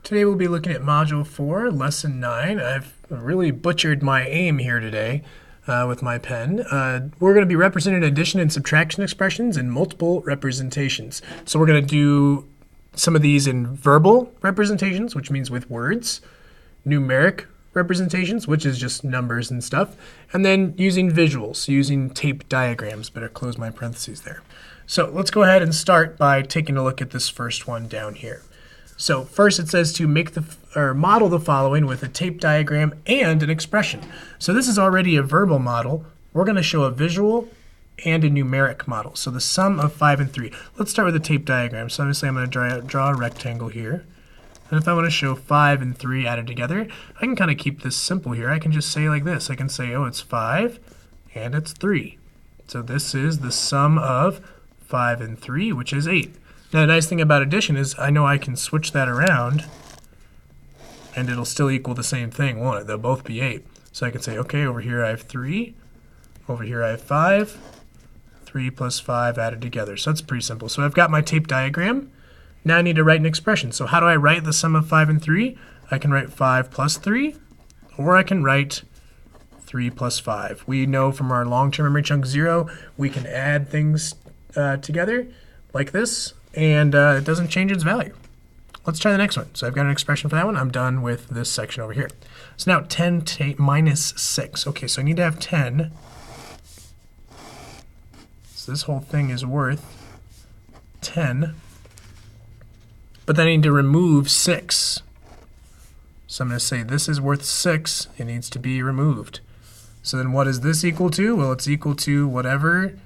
Today we'll be looking at Module 4, Lesson 9. I've really butchered my aim here today with my pen. We're going to be representing addition and subtraction expressions in multiple representations. So we're going to do some of these in verbal representations, which means with words, numeric representations, which is just numbers and stuff, and then using visuals, using tape diagrams. Better close my parentheses there. So let's go ahead and start by taking a look at this first one down here. So first it says to make model the following with a tape diagram and an expression. So this is already a verbal model. We're going to show a visual and a numeric model. So the sum of 5 and 3. Let's start with a tape diagram. So obviously I'm going to draw a rectangle here. And if I want to show 5 and 3 added together, I can kind of keep this simple here. I can just say like this. I can say, oh, it's 5 and it's 3. So this is the sum of 5 and 3, which is 8. Now, the nice thing about addition is I know I can switch that around and it'll still equal the same thing, won't it? They'll both be 8. So I can say, okay, over here I have 3, over here I have 5, 3 plus 5 added together. So that's pretty simple. So I've got my tape diagram. Now I need to write an expression. So how do I write the sum of 5 and 3? I can write 5 plus 3, or I can write 3 plus 5. We know from our long-term memory chunk 0, we can add things together like this, and it doesn't change its value. Let's try the next one. So I've got an expression for that one. I'm done with this section over here. So now 10 minus 6. Okay, so I need to have 10. So this whole thing is worth 10. But then I need to remove 6. So I'm going to say this is worth 6. It needs to be removed. So then what is this equal to? Well, it's equal to whatever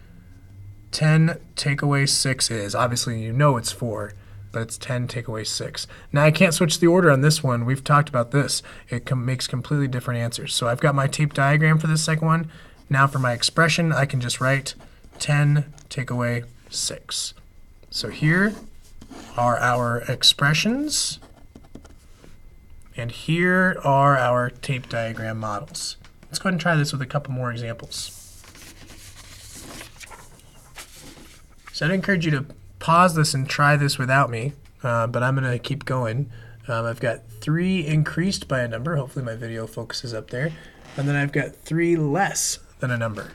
10 take away 6 is. Obviously, you know it's 4, but it's 10 take away 6. Now, I can't switch the order on this one. We've talked about this. It makes completely different answers. So I've got my tape diagram for this second one. Now for my expression, I can just write 10 take away 6. So here are our expressions, and here are our tape diagram models. Let's go ahead and try this with a couple more examples. So I'd encourage you to pause this and try this without me, but I'm going to keep going. I've got 3 increased by a number. Hopefully my video focuses up there. And then I've got 3 less than a number.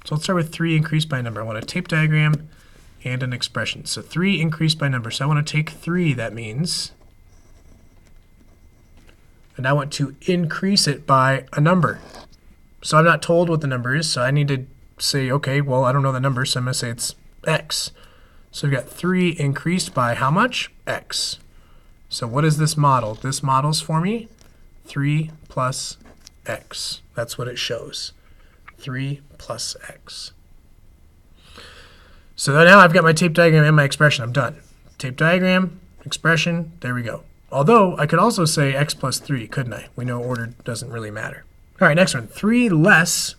So let's start with 3 increased by a number. I want a tape diagram and an expression. So 3 increased by number. So I want to take 3, that means. And I want to increase it by a number. So I'm not told what the number is, so I need to say, okay, well, I don't know the number, so I'm going to say it's x. So we've got 3 increased by how much? X. So what is this model? This model's for me 3 plus x. That's what it shows. 3 plus x. So now I've got my tape diagram and my expression. I'm done. Tape diagram, expression, there we go. Although I could also say x plus 3, couldn't I? We know order doesn't really matter. All right, next one. 3 less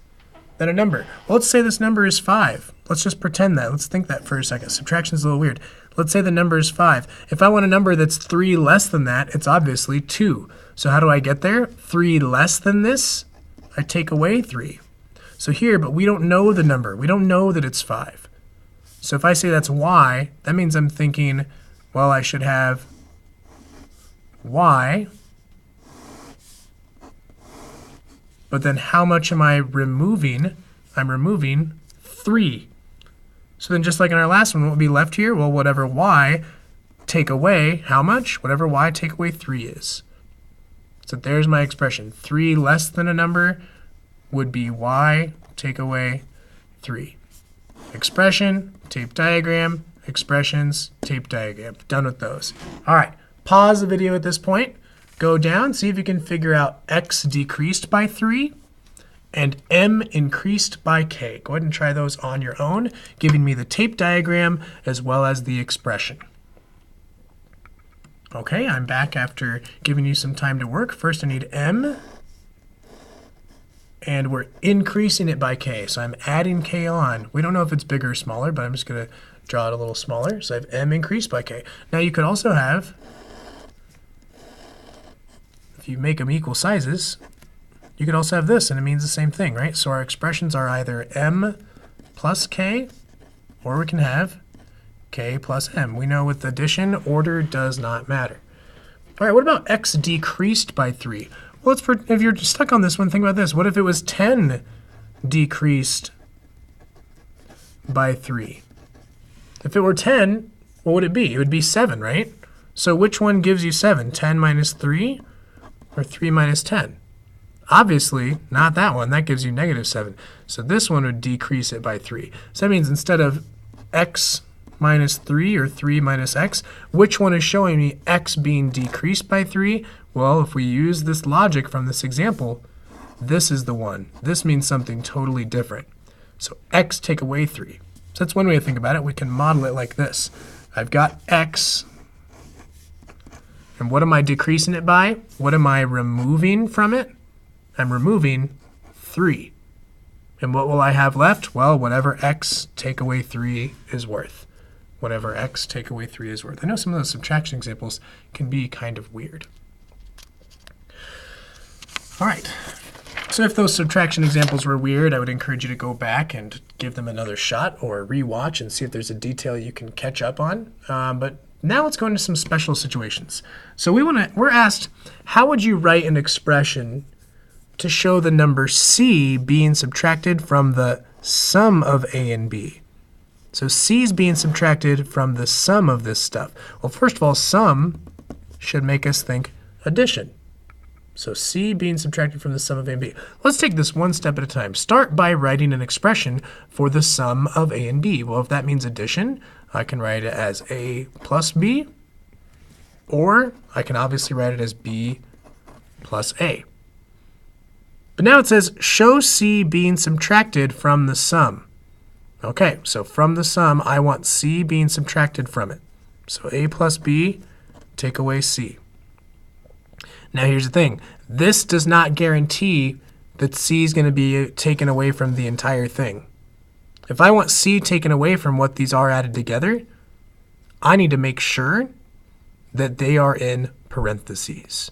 than a number. Well, let's say this number is 5. Let's just pretend that. Let's think that for a second. Subtraction is a little weird. Let's say the number is 5. If I want a number that's 3 less than that, it's obviously 2. So how do I get there? 3 less than this, I take away 3. So here, but we don't know the number. We don't know that it's 5. So if I say that's y, that means I'm thinking, well, I should have y. But then how much am I removing? I'm removing 3. So then just like in our last one, what would be left here? Well, whatever y take away, how much? Whatever y take away 3 is. So there's my expression. 3 less than a number would be y take away 3. Expression, tape diagram, expressions, tape diagram. Done with those. All right, pause the video at this point. Go down, see if you can figure out x decreased by 3 and m increased by k. Go ahead and try those on your own, giving me the tape diagram as well as the expression. Okay, I'm back after giving you some time to work. First I need m, and we're increasing it by k. So I'm adding k on. We don't know if it's bigger or smaller, but I'm just going to draw it a little smaller. So I have m increased by k. Now you could also have, if you make them equal sizes, you could also have this, and it means the same thing, right? So our expressions are either m plus k, or we can have k plus m. We know with addition, order does not matter. All right, what about x decreased by 3? Well, if you're stuck on this one, think about this. What if it was 10 decreased by 3? If it were 10, what would it be? It would be 7, right? So which one gives you 7? 10 minus 3 or 3 minus 10? Obviously, not that one. That gives you negative 7. So this one would decrease it by 3. So that means instead of x minus 3 or 3 minus x, which one is showing me x being decreased by 3? Well, if we use this logic from this example, this is the one. This means something totally different. So x take away 3. So that's one way to think about it. We can model it like this. I've got x, and what am I decreasing it by? What am I removing from it? I'm removing 3. And what will I have left? Well, whatever x take away 3 is worth. Whatever x take away 3 is worth. I know some of those subtraction examples can be kind of weird. All right. So if those subtraction examples were weird, I would encourage you to go back and give them another shot or rewatch and see if there's a detail you can catch up on. But now let's go into some special situations. So we're asked, how would you write an expression to show the number c being subtracted from the sum of a and b? So c is being subtracted from the sum of this stuff. Well, first of all, sum should make us think addition. So c being subtracted from the sum of a and b. Let's take this one step at a time. Start by writing an expression for the sum of a and b. Well, if that means addition, I can write it as a plus b, or I can obviously write it as b plus a. But now it says, show c being subtracted from the sum. Okay, so from the sum, I want c being subtracted from it. So a plus b, take away c. Now here's the thing. This does not guarantee that c is going to be taken away from the entire thing. If I want c taken away from what these are added together, I need to make sure that they are in parentheses.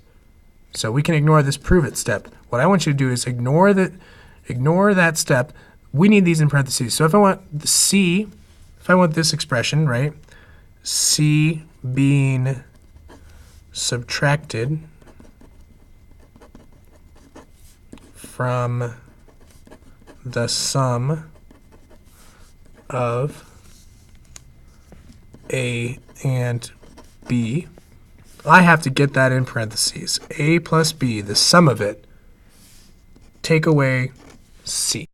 So we can ignore this prove it step. What I want you to do is ignore that step. We need these in parentheses. So if I want the c, if I want this expression, right, c being subtracted from the sum of a and b, I have to get that in parentheses. A plus b, the sum of it, take away c.